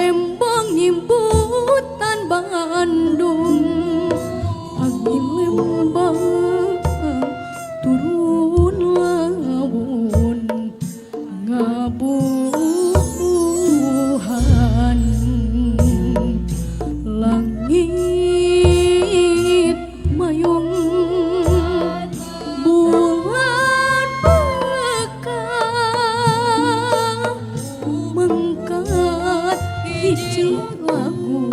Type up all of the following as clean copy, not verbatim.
katembang nyimputan Bandung angin lembang turun lawon ngabuhan langit mayung bulan bekah mengkat hiji lagu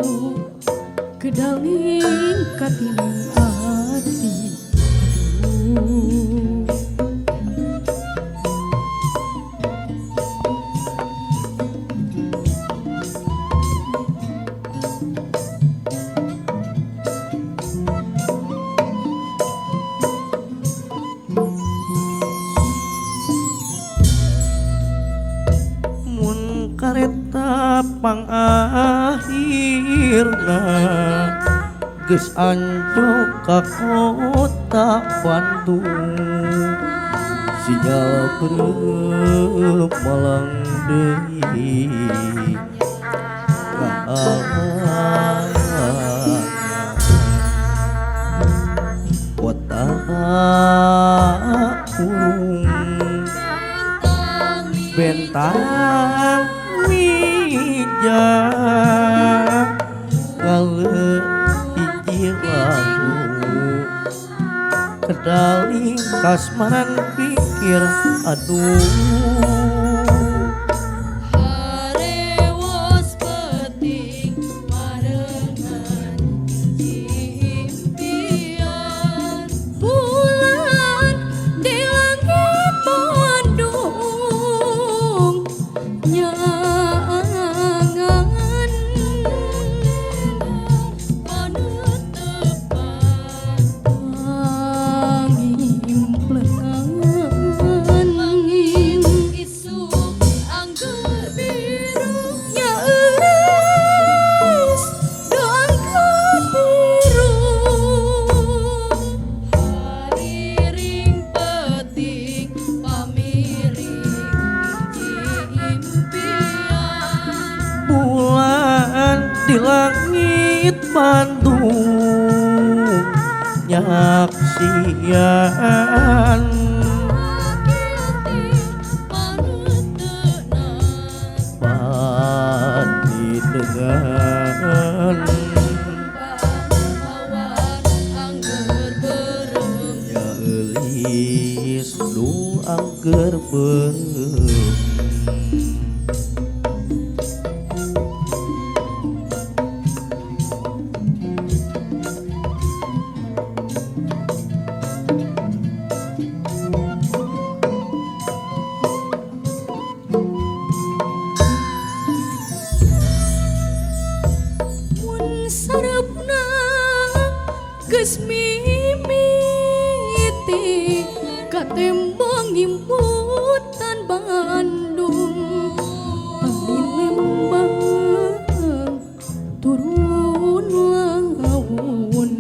kedaling katining hati aduh mun kareta pangakhirna geus anjok ka kota Bandung sinyal beureup malang deui kota urung bentang wijaya ngale hiji lagu kedaling kasmaran pikir aduh Harewas peting marengan impian bulan di langit Bandung nyangan panutepan angin plengan angin isu anggur biru nyeureus doangkeun biru hariring peting pamiring hiji impian bulan di langit Bandung nyaksian pandidengan nyeulis nu angger beureup mun sarepna geus mimiti katembang nyimputan Bandung angin lembang turun lawon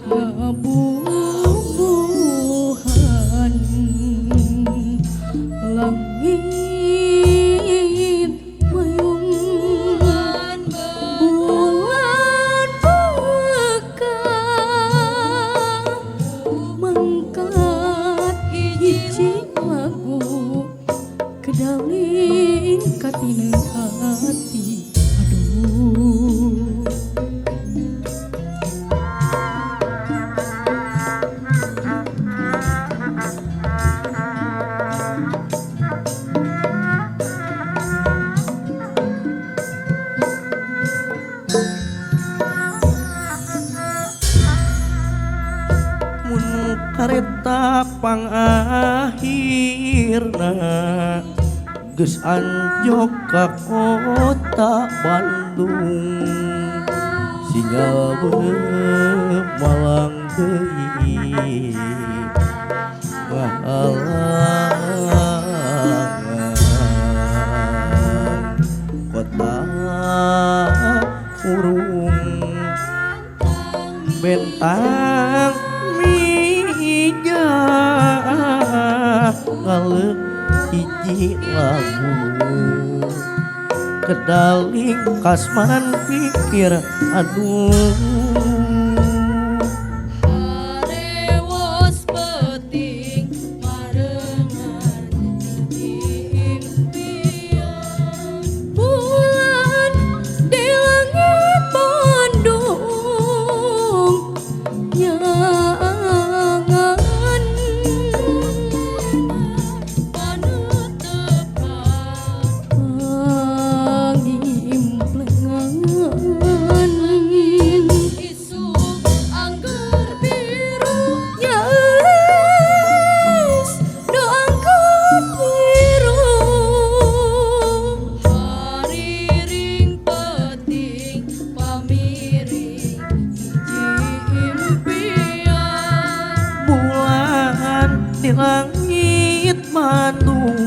ngabuhan langit mayung bulan bekah mengkat hiji lagu kedaling katining hati aduh mun kareta pangakhirna geus anjok ka kota Bandung sinyal beureup malang deui ngahalangan kota urung bentang ngaleuk hiji lagu kedaling kasmaran pikir aduh Arewos peting marengan impian bulan di langit Bandung nyangan angin isu anggur biru nyaris doangkan biru hariring peting pamiring hiji impian bulan di langit Bandung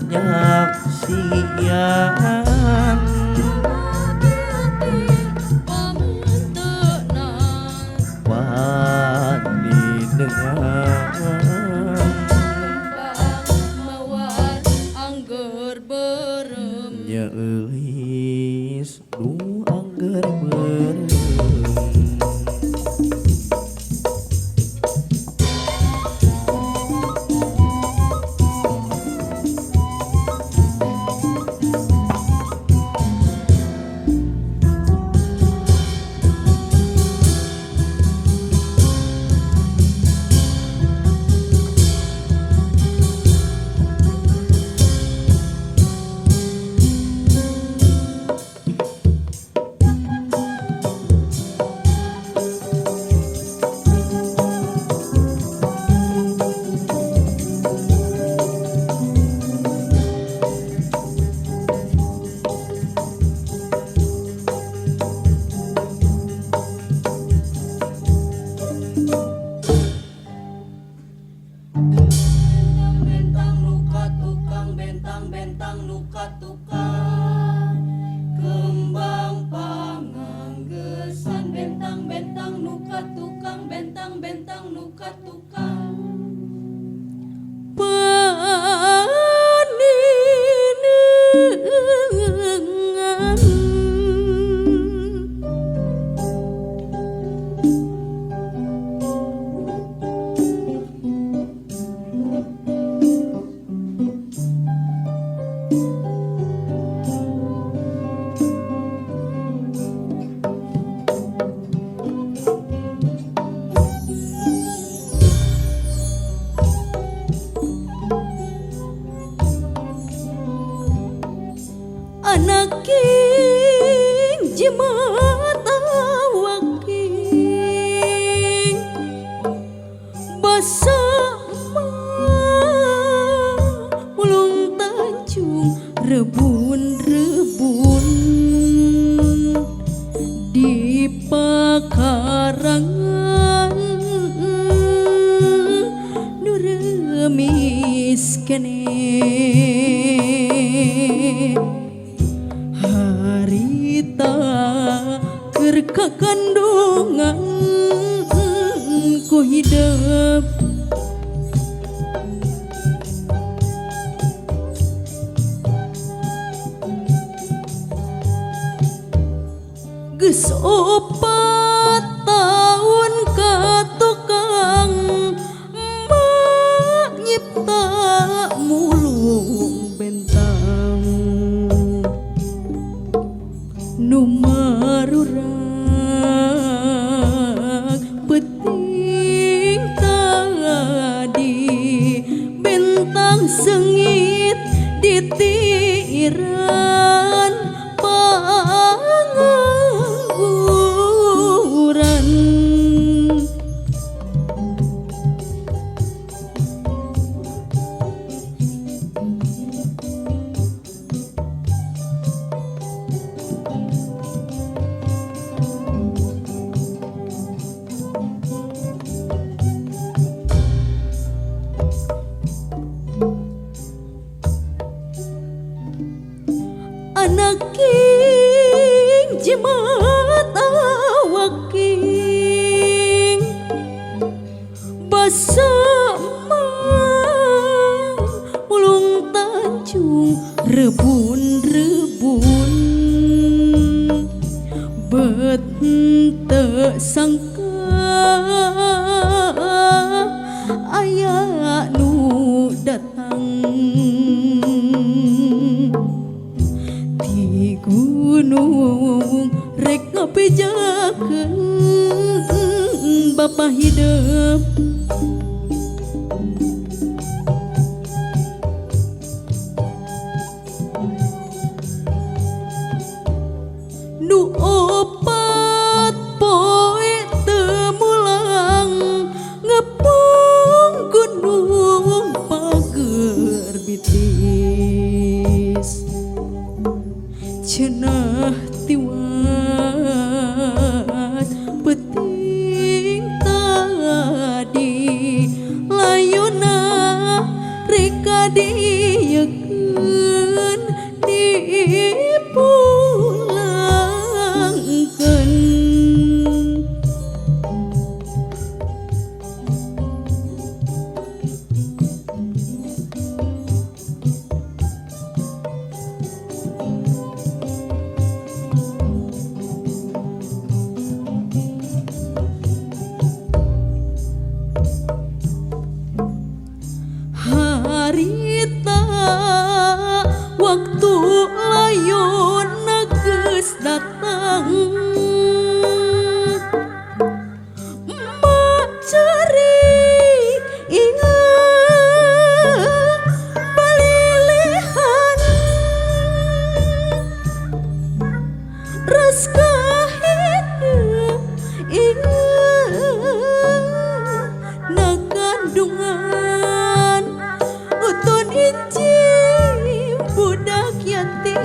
nyaksian wani dengan mawar angger berem nyeulis nu angger berem bentang nuka tukang bentang nuka tukang kembang panganggesan bentang nuka tukang bentang nuka tukang paninengan anak king jemata waking basama mulung tanjung rebun di pakarangan nu remis kene harita keur kakandungan ku hidup geus 4 tahun ka tukang mak nyipta mulung bentang nu marurang peting tadi bentang sengit di tiran pangangguran anak king jemata waking basama ulung tanjung rebun aya nu datang di gunung rek ngabejakeun Bapa hidup nu opat poe teu mulang ngepung gunung pager bitis cenah tiwas peuting tadi layuna reka diekeun dipulangkeun harita waktu layuna geus datang mak cerik ingat balilihan ras kahidup ingat nakandungan utun injim budak yatim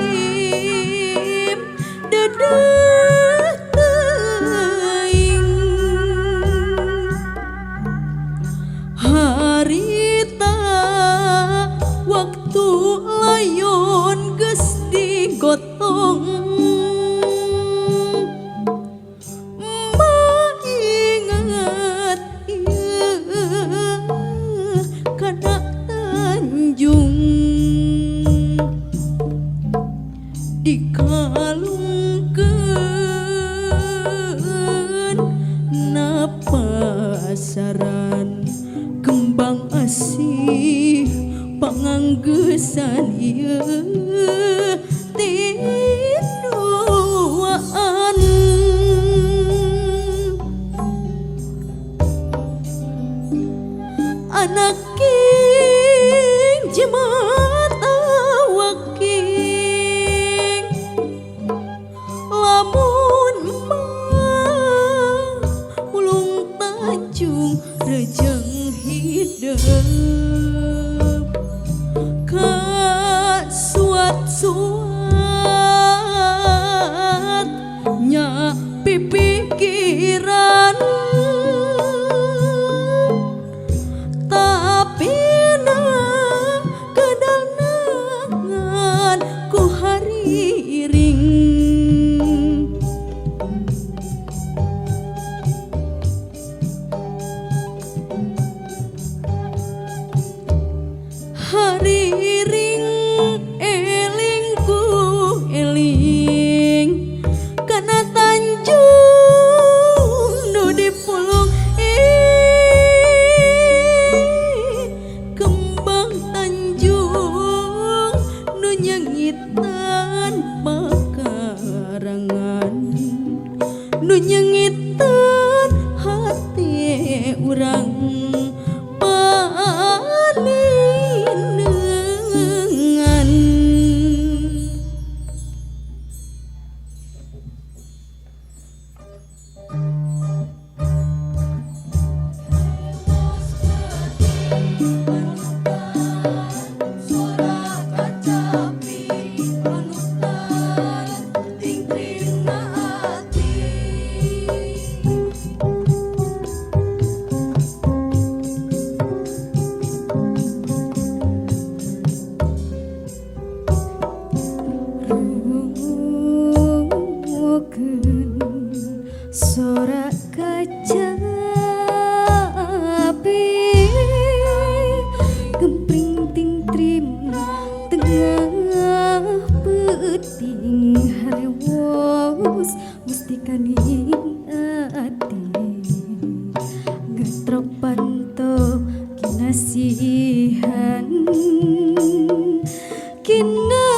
dedet teuing harita waktu layon geus digotong ingat kana Tanjung dikalungkeun na pasaran kembang asih panganggeusan ieu tinuaan anak king jemata waking lamun mah ulung Tanjung rejeng hidup ka suat-suat nya pipikiran tapi na kedangan ku hariring hariring elingku eling kana Tanjung nu dipulung kembang Tanjung nu nyengitan pakarangan nu nyengitan hati urang paninengan ngetrok panto kinasihan kinasihan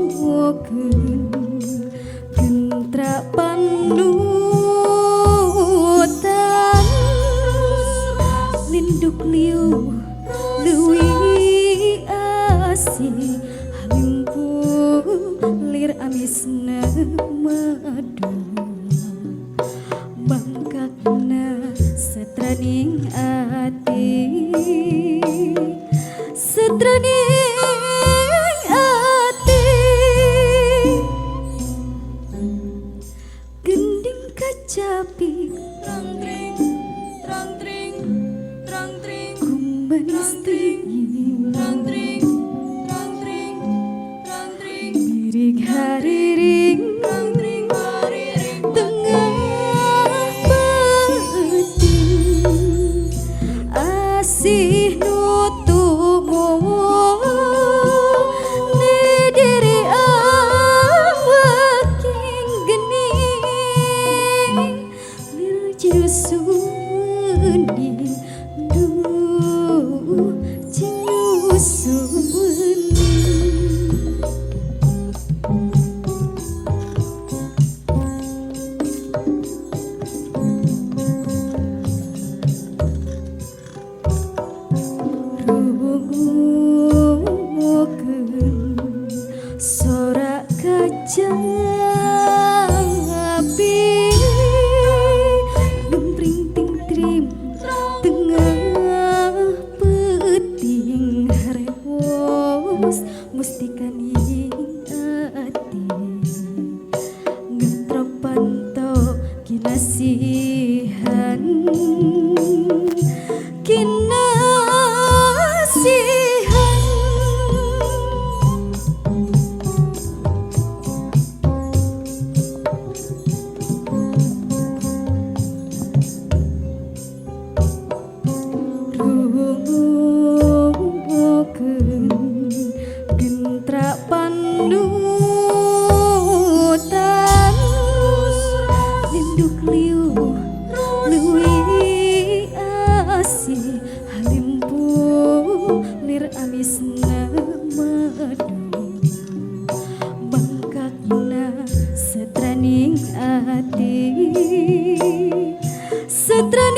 rungokeun gentra panutan linduk liu leuwih asih halimpu lir amisna madu bangkakna setraning ati setraning ati gending kacapi trang tring kumbanis teuing trang tring birig hariring tengah peuting asih nutumo di diri awaking gening lir jusuni duh jusuni rungokeun sorak kacapi lumpring ting trim tengah peuting harewos mustikaning ati ngetrok panto kinasihan kinasihan rungokeun gentra panutan linduk liu leuwih asih halimpu lir amisna madu bangkakna setraning ati setraning